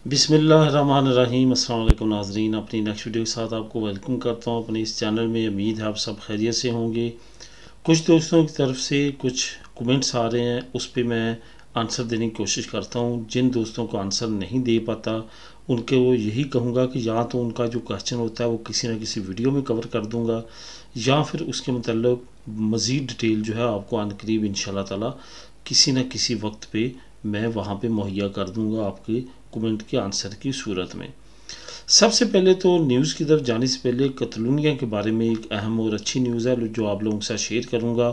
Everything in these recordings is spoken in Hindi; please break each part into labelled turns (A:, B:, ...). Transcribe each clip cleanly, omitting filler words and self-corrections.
A: बिस्मिल्लाहिर्रहमानिर्रहीम। अस्सलाम वालेकुम नाज़रीन, अपनी नेक्स्ट वीडियो के साथ आपको वेलकम करता हूँ अपने इस चैनल में। उम्मीद है आप सब खैरियत से होंगे। कुछ दोस्तों की तरफ से कुछ कमेंट्स आ रहे हैं, उस पर मैं आंसर देने की कोशिश करता हूँ। जिन दोस्तों को आंसर नहीं दे पाता उनके वो यही कहूँगा कि या तो उनका जो क्वेश्चन होता है वो किसी न किसी वीडियो में कवर कर दूँगा, या फिर उसके मतलब मज़ीद डिटेल जो है आपको अनकरीब इंशाल्लाह ताला किसी न किसी वक्त पे मैं वहाँ पे मुहैया कर दूँगा आपके कमेंट के आंसर की सूरत में। सबसे पहले तो न्यूज़ की तरफ जाने से पहले कतलूनिया के बारे में एक अहम और अच्छी न्यूज़ है जो आप लोगों के साथ शेयर करूँगा।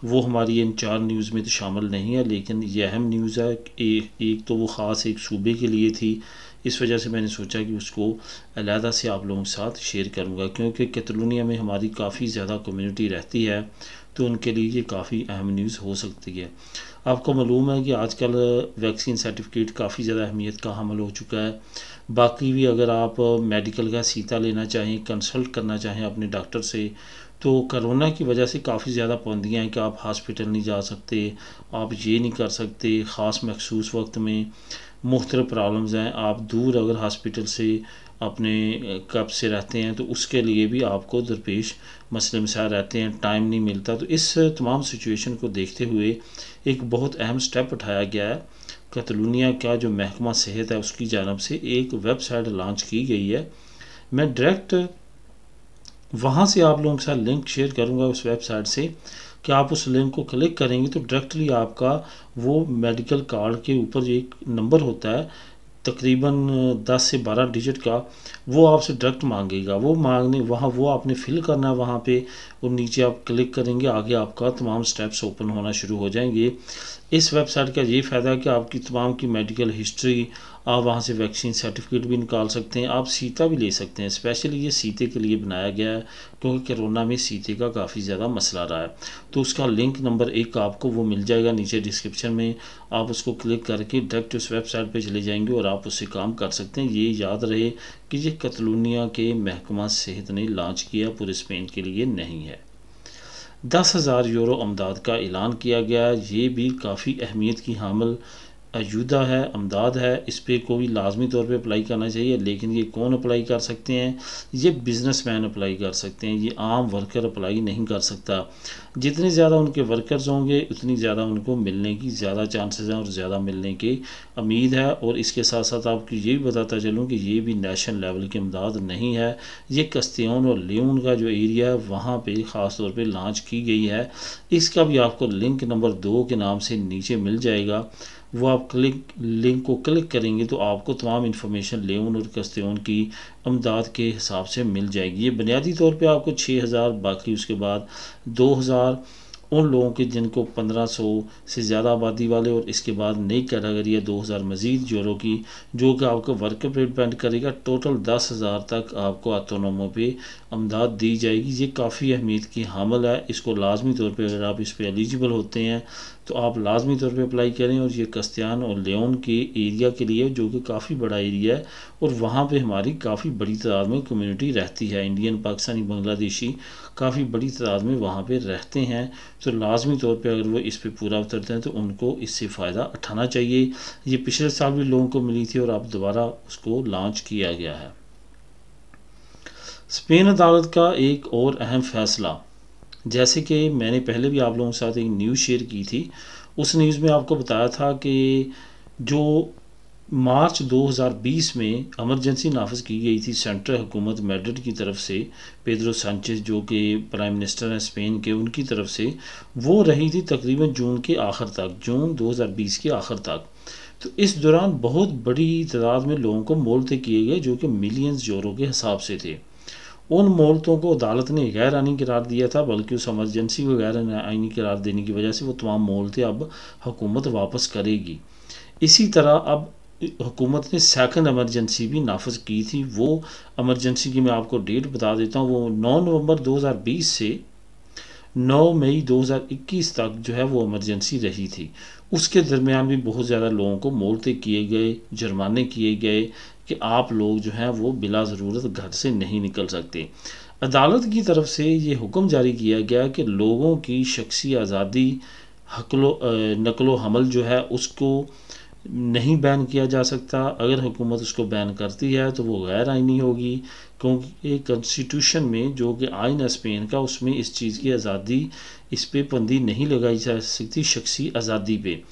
A: वो हमारी इन 4 न्यूज़ में तो शामिल नहीं है, लेकिन ये अहम न्यूज़ है। एक तो वो ख़ास एक सूबे के लिए थी, इस वजह से मैंने सोचा कि उसको अलहदा से आप लोगों के साथ शेयर करूँगा, क्योंकि कतलूनिया में हमारी काफ़ी ज़्यादा कम्युनिटी रहती है, तो उनके लिए ये काफ़ी अहम न्यूज़ हो सकती है। आपको मालूम है कि आजकल वैक्सीन सर्टिफिकेट काफ़ी ज़्यादा अहमियत का हामिल हो चुका है। बाकी भी अगर आप मेडिकल का सीता लेना चाहें, कंसल्ट करना चाहें अपने डॉक्टर से, तो कोरोना की वजह से काफ़ी ज़्यादा पाबंदियाँ हैं कि आप हॉस्पिटल नहीं जा सकते, आप ये नहीं कर सकते। ख़ास मखसूस वक्त में मुख्तलिफ़ प्रॉब्लम्स हैं। आप दूर अगर हॉस्पिटल से अपने कब से रहते हैं तो उसके लिए भी आपको दरपेश मसले मसाइल रहते हैं, टाइम नहीं मिलता। तो इस तमाम सिचुएशन को देखते हुए एक बहुत अहम स्टेप उठाया गया है। कतलूनिया का जो महकमा सेहत है उसकी जानब से एक वेबसाइट लॉन्च की गई है। मैं डायरेक्ट वहाँ से आप लोगों के साथ लिंक शेयर करूँगा उस वेबसाइट से, कि आप उस लिंक को क्लिक करेंगे तो डायरेक्टली आपका वो मेडिकल कार्ड के ऊपर एक नंबर होता है तकरीबन 10 से 12 डिजिट का, वो आपसे डायरेक्ट मांगेगा। वो मांगने वहाँ वो आपने फिल करना है वहाँ पे, और नीचे आप क्लिक करेंगे, आगे आपका तमाम स्टेप्स ओपन होना शुरू हो जाएंगे। इस वेबसाइट का ये फ़ायदा है कि आपकी तमाम की मेडिकल हिस्ट्री, आप वहाँ से वैक्सीन सर्टिफिकेट भी निकाल सकते हैं, आप सीता भी ले सकते हैं। स्पेशली ये सीते के लिए बनाया गया है, क्योंकि कोरोना में सीते का काफ़ी ज़्यादा मसला रहा है। तो उसका लिंक नंबर 1 आपको वो मिल जाएगा नीचे डिस्क्रिप्शन में। आप उसको क्लिक करके डायरेक्ट उस वेबसाइट पे चले जाएंगे और आप उससे काम कर सकते हैं। ये याद रहे कि ये कतलूनिया के महकमा सेहत ने लॉन्च किया, पूरे स्पेन के लिए नहीं है। 10,000 यूरो अमदाद का ऐलान किया गया। ये भी काफ़ी अहमियत की हामिल अजूदा है, अमदाद है। इस पर कोई लाजमी तौर पे अप्लाई करना चाहिए, लेकिन ये कौन अप्लाई कर सकते हैं? ये बिजनेसमैन अप्लाई कर सकते हैं, ये आम वर्कर अप्लाई नहीं कर सकता। जितने ज़्यादा उनके वर्कर्स होंगे उतनी ज़्यादा उनको मिलने की ज़्यादा चांसेस हैं और ज़्यादा मिलने की उम्मीद है। और इसके साथ साथ आपको ये भी बताता चलूँ कि ये भी नेशनल लेवल की इमदाद नहीं है, ये कस्तियोन और लियोन का जो एरिया है वहाँ पे ख़ास तौर पे लॉन्च की गई है। इसका भी आपको लिंक नंबर 2 के नाम से नीचे मिल जाएगा। वो आप लिंक को क्लिक करेंगे तो आपको तमाम इन्फॉर्मेशन लियोन और कस्तियोन की अमदाद के हिसाब से मिल जाएगी। ये बुनियादी तौर पे आपको 6,000, बाकी उसके बाद 2,000 उन लोगों के जिनको 1500 से ज़्यादा आबादी वाले, और इसके बाद नई कैटेगरी है 2,000 मज़ीद यूरो की, जो कि आपको वर्कर पे डिपेंड करेगा। टोटल 10,000 तक आपको ऑटोनोमो पे अमदाद दी जाएगी। ये काफ़ी अहमियत की हामिल है। इसको लाजमी तौर पे अगर आप इस पर एलिजिबल होते हैं तो आप लाजमी तौर पे अप्लाई करें। और ये कस्तियान और लियोन के एरिया के लिए, जो कि काफ़ी बड़ा एरिया है और वहाँ पे हमारी काफ़ी बड़ी तादाद में कम्युनिटी रहती है। इंडियन, पाकिस्तानी, बांग्लादेशी काफ़ी बड़ी तादाद में वहाँ पे रहते हैं। तो लाजमी तौर पे अगर वो इस पे पूरा उतरते हैं तो उनको इससे फ़ायदा उठाना चाहिए। ये पिछले साल भी लोगों को मिली थी और अब दोबारा उसको लॉन्च किया गया है। स्पेन अदालत का एक और अहम फैसला, जैसे कि मैंने पहले भी आप लोगों के साथ एक न्यूज़ शेयर की थी, उस न्यूज़ में आपको बताया था कि जो मार्च 2020 में इमरजेंसी नाफिज की गई थी सेंट्रल हुकूमत मैड्रिड की तरफ से, पेड्रो सांचेज जो कि प्राइम मिनिस्टर हैं स्पेन के, उनकी तरफ से, वो रही थी तकरीबन जून के आखिर तक, जून 2020 के आखिर तक। तो इस दौरान बहुत बड़ी तादाद में लोगों को मोहलते किए गए, जो कि मिलियंस यूरो के हिसाब से थे। उन मोहलतों को अदालत ने गैर आइनी करार दिया था, बल्कि उस एमरजेंसी को गैर आइनी करार देने की वजह से वो तमाम मोहलतें अब हुकूमत वापस करेगी। इसी तरह अब हुकूमत ने सेकंड एमरजेंसी भी नाफिज की थी। वो एमरजेंसी की मैं आपको डेट बता देता हूँ, वो 9 नवंबर 2020 से 9 मई 2021 तक जो है वो इमरजेंसी रही थी। उसके दरमियान भी बहुत ज़्यादा लोगों को मोहलते किए गए, जुर्माने किए गए कि आप लोग जो हैं वो बिला ज़रूरत घर से नहीं निकल सकते। अदालत की तरफ से ये हुक्म जारी किया गया कि लोगों की शख्सी आज़ादी, नकलो हमल जो है उसको नहीं बैन किया जा सकता। अगर हुकूमत उसको बैन करती है तो वो गैर आइनी होगी, क्योंकि कॉन्स्टिट्यूशन में जो कि आइन है स्पेन का, उसमें इस चीज़ की आज़ादी, इस पे बंदी नहीं लगाई जा सकती शख्सी आज़ादी पे,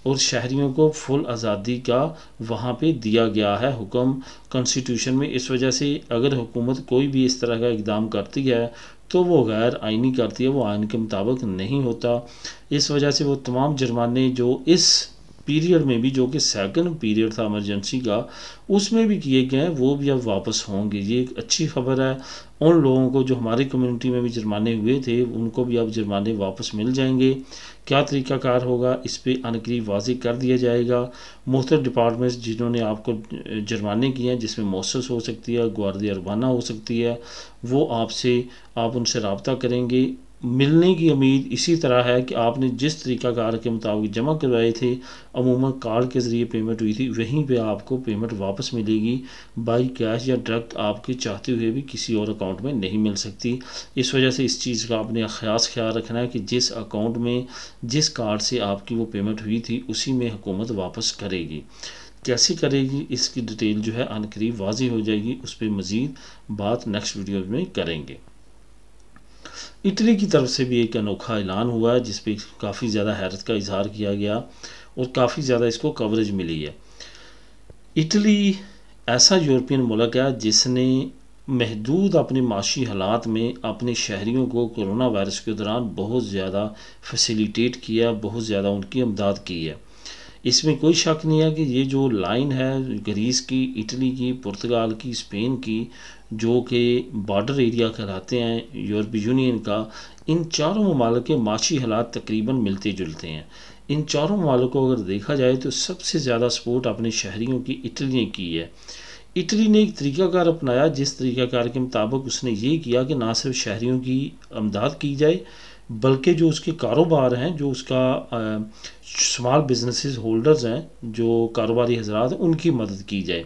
A: और शहरियों को फुल आज़ादी का वहाँ पे दिया गया है हुक्म कॉन्स्टिट्यूशन में। इस वजह से अगर हुकूमत कोई भी इस तरह का इक़दाम करती है तो वो गैर आइनी करती है, वो आइन के मुताबिक नहीं होता। इस वजह से वो तमाम जुर्माने जो इस पीरियड में भी, जो कि सेकंड पीरियड था इमरजेंसी का, उसमें भी किए गए हैं, वो भी अब वापस होंगे। ये एक अच्छी खबर है उन लोगों को जो हमारी कम्युनिटी में भी जुर्माने हुए थे, उनको भी अब जुर्माने वापस मिल जाएंगे। क्या तरीक़ाकार होगा इस पर अनकरीब वाज़ेह कर दिया जाएगा। मुख्तलिफ डिपार्टमेंट्स जिन्होंने आपको जुर्माने किए हैं, जिसमें मोसस हो सकती है, गुआर्दिया अरबाना हो सकती है, वो आप उनसे रब्ता करेंगे। मिलने की उम्मीद इसी तरह है कि आपने जिस तरीक़ाकार के मुताबिक जमा करवाए थे, अमूमन कार्ड के ज़रिए पेमेंट हुई थी, वहीं पे आपको पेमेंट वापस मिलेगी। बाई कैश या डायरेक्ट आपके चाहते हुए भी किसी और अकाउंट में नहीं मिल सकती। इस वजह से इस चीज़ का आपने ख़ास ख्याल रखना है कि जिस अकाउंट में, जिस कार्ड से आपकी वो पेमेंट हुई थी, उसी में हुकूमत वापस करेगी। कैसे करेगी इसकी डिटेल जो है अनकरीब वाज़ेह हो जाएगी, उस पर मज़ीद बात नेक्स्ट वीडियो में करेंगे। इटली की तरफ से भी एक अनोखा ऐलान हुआ है जिस पे काफ़ी ज़्यादा हैरत का इजहार किया गया और काफ़ी ज़्यादा इसको कवरेज मिली है। इटली ऐसा यूरोपियन मुल्क है जिसने महदूद अपने माशी हालात में अपने शहरियों को कोरोना वायरस के दौरान बहुत ज़्यादा फैसिलिटेट किया, बहुत ज़्यादा उनकी इमदाद की है। इसमें कोई शक नहीं है कि ये जो लाइन है ग्रीस की, इटली की, पुर्तगाल की, स्पेन की, जो कि बॉर्डर एरिया कहलाते हैं यूरोपीय यूनियन का, इन चारों ममालिक के माशी हालात तकरीबन मिलते जुलते हैं। इन चारों ममालिक को अगर देखा जाए तो सबसे ज़्यादा सपोर्ट अपने शहरियों की इटली ने की है। इटली ने एक तरीक़ाकार अपनाया जिस तरीक़ाकार के मुताबिक उसने ये किया कि ना सिर्फ शहरियों की इमदाद की जाए, बल्कि जो उसके कारोबार हैं, जो उसका स्मॉल बिजनेसेस होल्डर्स हैं, जो कारोबारी हजरात हैं, उनकी मदद की जाए।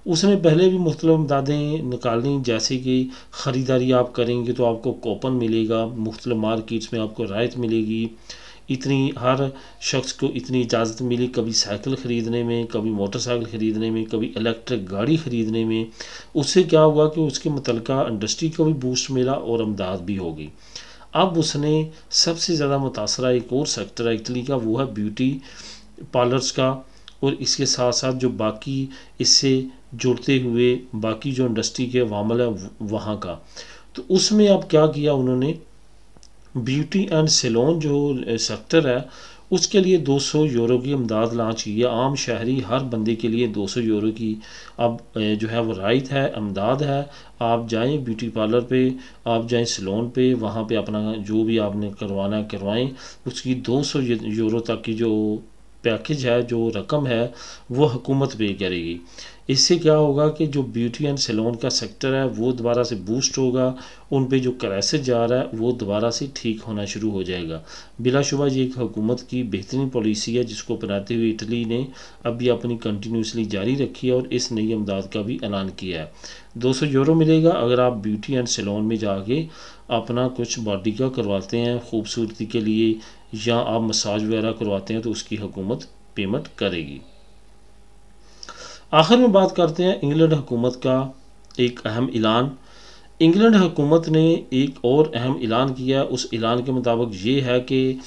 A: उसने पहले भी मुख्तलिफ इमदादें निकाली, जैसे कि ख़रीदारी आप करेंगे तो आपको कूपन मिलेगा, मुख्तलिफ मार्केट्स में आपको रायत मिलेगी, इतनी हर शख्स को इतनी इजाज़त मिली, कभी साइकिल ख़रीदने में, कभी मोटरसाइकिल ख़रीदने में, कभी इलेक्ट्रिक गाड़ी ख़रीदने में। उससे क्या हुआ कि उसके मुतल्लिका इंडस्ट्री को भी बूस्ट मिला और इमदाद भी होगी। अब उसने सबसे ज़्यादा मुतासरा एक और सेक्टर है इटली का, वो है ब्यूटी पार्लर्स का, और इसके साथ साथ जो बाकी इससे जुड़ते हुए बाकी जो इंडस्ट्री के वामल है वहाँ का। तो उसमें अब क्या किया उन्होंने, ब्यूटी एंड सैलून जो सेक्टर है उसके लिए 200 यूरो की इमदाद लॉन्च की है। आम शहरी हर बंदे के लिए 200 यूरो की अब जो है वो रायत है, इमदाद है। आप जाएं ब्यूटी पार्लर पे, आप जाएं सैलून पे, वहाँ पे अपना जो भी आपने करवाना है करवाएं। उसकी 200 यूरो तक की जो पैकेज है, जो रकम है, वो हुकूमत पे करेगी। इससे क्या होगा कि जो ब्यूटी एंड सैलून का सेक्टर है वो दोबारा से बूस्ट होगा, उन पे जो क्राइसिस जा रहा है वो दोबारा से ठीक होना शुरू हो जाएगा। बिलाशुबा ये एक हुकूमत की बेहतरीन पॉलिसी है जिसको अपनाते हुए इटली ने अभी अपनी कंटिन्यूसली जारी रखी है और इस नई इमदाद का भी ऐलान किया है। 200 यूरो मिलेगा अगर आप ब्यूटी एंड सैलून में जाके अपना कुछ बॉडी का करवाते हैं खूबसूरती के लिए, या आप मसाज वगैरह करवाते हैं तो उसकी हुकूमत पेमेंट करेगी। आखिर में बात करते हैं इंग्लैंड हुकूमत का एक अहम ऐलान। इंग्लैंड हुकूमत ने एक और अहम ऐलान किया। उस ऐलान के मुताबिक ये है कि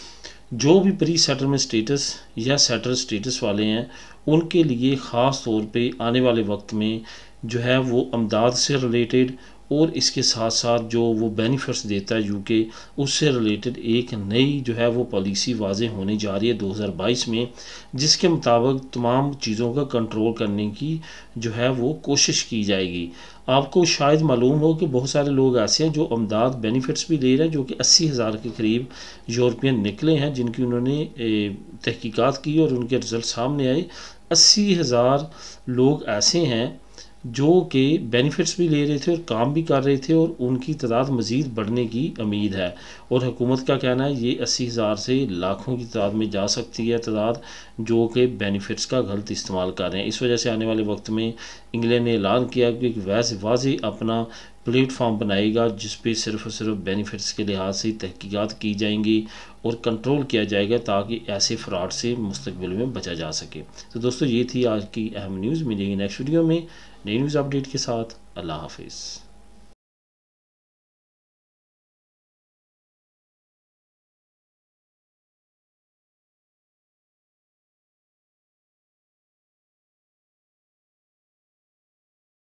A: जो भी प्री सेटलमेंट स्टेटस या सेटल स्टेटस वाले हैं उनके लिए ख़ास तौर पे आने वाले वक्त में जो है वो इमदाद से रिलेटेड और इसके साथ साथ जो वो बेनिफिट्स देता है यूके, उससे रिलेटेड एक नई जो है वो पॉलिसी वाज़े होने जा रही है 2022 में, जिसके मुताबिक तमाम चीज़ों का कंट्रोल करने की जो है वो कोशिश की जाएगी। आपको शायद मालूम हो कि बहुत सारे लोग ऐसे हैं जो इमदाद बेनिफिट्स भी ले रहे हैं, जो कि 80,000 के करीब यूरोपियन निकले हैं जिनकी उन्होंने तहकीकात की और उनके रिज़ल्ट सामने आए। 80,000 लोग ऐसे हैं जो कि बेनिफिट्स भी ले रहे थे और काम भी कर रहे थे, और उनकी तादाद मज़ीद बढ़ने की उम्मीद है। और हुकूमत का कहना है ये 80,000 से लाखों की तादाद में जा सकती है तादाद, जो कि बेनिफिट्स का गलत इस्तेमाल कर रहे हैं। इस वजह से आने वाले वक्त में इंग्लैंड ने ऐलान किया कि वाज़ेह अपना प्लेटफॉर्म बनाएगा जिस पे सिर्फ और सिर्फ बेनिफिट्स के लिहाज से तहकीकात की जाएंगी और कंट्रोल किया जाएगा, ताकि ऐसे फ्रॉड से मुस्तकबिल में बचा जा सके। तो दोस्तों, ये थी आज की अहम न्यूज़। मिलेंगे नेक्स्ट वीडियो में नई न्यूज़ अपडेट के साथ। अल्लाह हाफिज़।